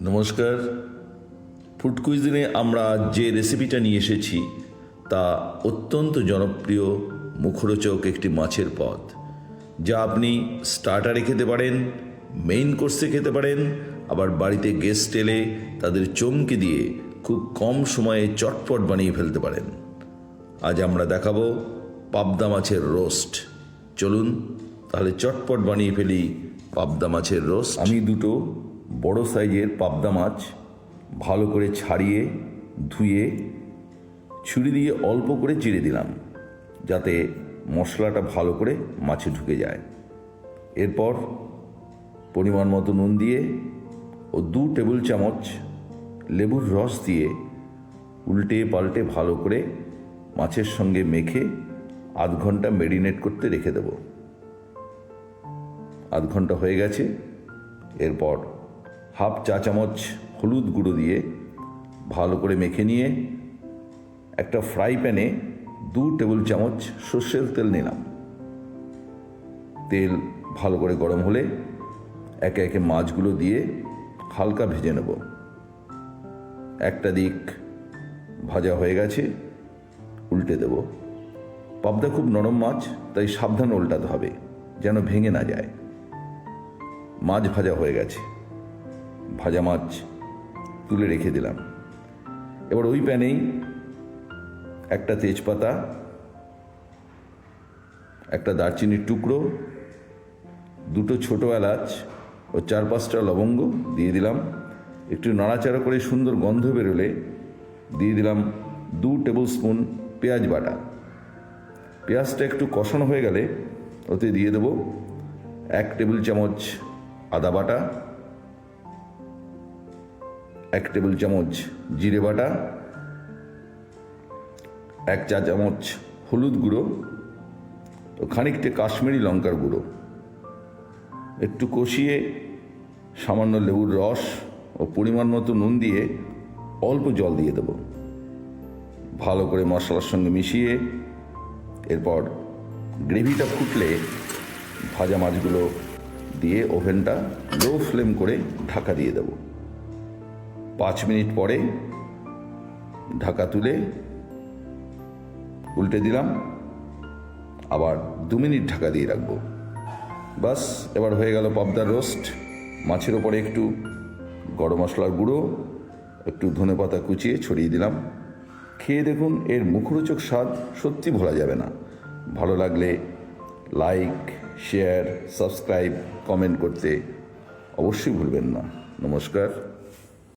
নমস্কার। ফুড কুইজিনে আমরা যে রেসিপিটা নিয়ে এসেছি তা অত্যন্ত জনপ্রিয় মুখরোচক একটি মাছের পদ, যা আপনি স্টার্টারে খেতে পারেন, মেইন কোর্সে খেতে পারেন, আবার বাড়িতে গেস্ট এলে তাদের চমকে দিয়ে খুব কম সময়ে চটপট বানিয়ে ফেলতে পারেন। আজ আমরা দেখাবো পাবদা মাছের রোস্ট। চলুন তাহলে চটপট বানিয়ে ফেলি পাবদা মাছের রোস্ট। আমি দুটো বড় সাইজের পাবদা মাছ ভালো করে ছাড়িয়ে ধুয়ে ছুরি দিয়ে অল্প করে চিড়ে দিলাম, যাতে মশলাটা ভালো করে মাছে ঢুকে যায়। এরপর পরিমাণ মতো নুন দিয়ে ও 2 টেবিল চামচ লেবুর রস দিয়ে উল্টে পাল্টে ভালো করে মাছের সঙ্গে মেখে আধ ঘন্টা ম্যারিনেট করতে রেখে দেব। আধ ঘন্টা হয়ে গেছে। এরপর হাফ চা চামচ হলুদ গুঁড়ো দিয়ে ভালো করে মেখে নিয়ে একটা ফ্রাই প্যানে 2 টেবিল চামচ সর্ষের তেল নিলাম। তেল ভালো করে গরম হলে একে একে মাছগুলো দিয়ে হালকা ভেজে নেব। একটা দিক ভাজা হয়ে গেছে, উল্টে দেব। পাবদা খুব নরম মাছ, তাই সাবধান উল্টাতে হবে যেন ভেঙে না যায়। মাছ ভাজা হয়ে গেছে, ভাজা মাছ তুলে রেখে দিলাম। এবার ওই প্যানেই একটা তেজপাতা, একটা দারচিনির টুকরো, 2টো ছোটো এলাচ ও 4-5টা লবঙ্গ দিয়ে দিলাম। একটু নাড়াচাড়া করে সুন্দর গন্ধ বেরোলে দিয়ে দিলাম 2 টেবিল স্পুন পেঁয়াজ বাটা। পেঁয়াজটা একটু কষানো হয়ে গেলে ওতে দিয়ে দেবো 1 টেবিল চামচ আদা বাটা, 1 টেবিল চামচ জিরে বাটা, 1 চা চামচ হলুদ গুঁড়ো ও খানিকটা কাশ্মীরি লঙ্কার গুঁড়ো। একটু কষিয়ে সামান্য লেবুর রস ও পরিমাণ মতো নুন দিয়ে অল্প জল দিয়ে দেব। ভালো করে মশলার সঙ্গে মিশিয়ে এরপর গ্রেভিটা ফুটলে ভাজা মাছগুলো দিয়ে ওভেনটা লো ফ্লেম করে ঢাকা দিয়ে দেব। 5 মিনিট পরে ঢাকা তুলে উল্টে দিলাম, আবার 2 মিনিট ঢাকা দিয়ে রাখবো। বাস, এবার হয়ে গেল পাবদার রোস্ট। মাছের ওপরে একটু গরম মশলার গুঁড়ো, একটু ধনেপাতা কুচিয়ে ছড়িয়ে দিলাম। খেয়ে দেখুন, এর মুখরোচক স্বাদ সত্যি ভোলা যাবে না। ভালো লাগলে লাইক, শেয়ার, সাবস্ক্রাইব, কমেন্ট করতে অবশ্যই ভুলবেন না। নমস্কার।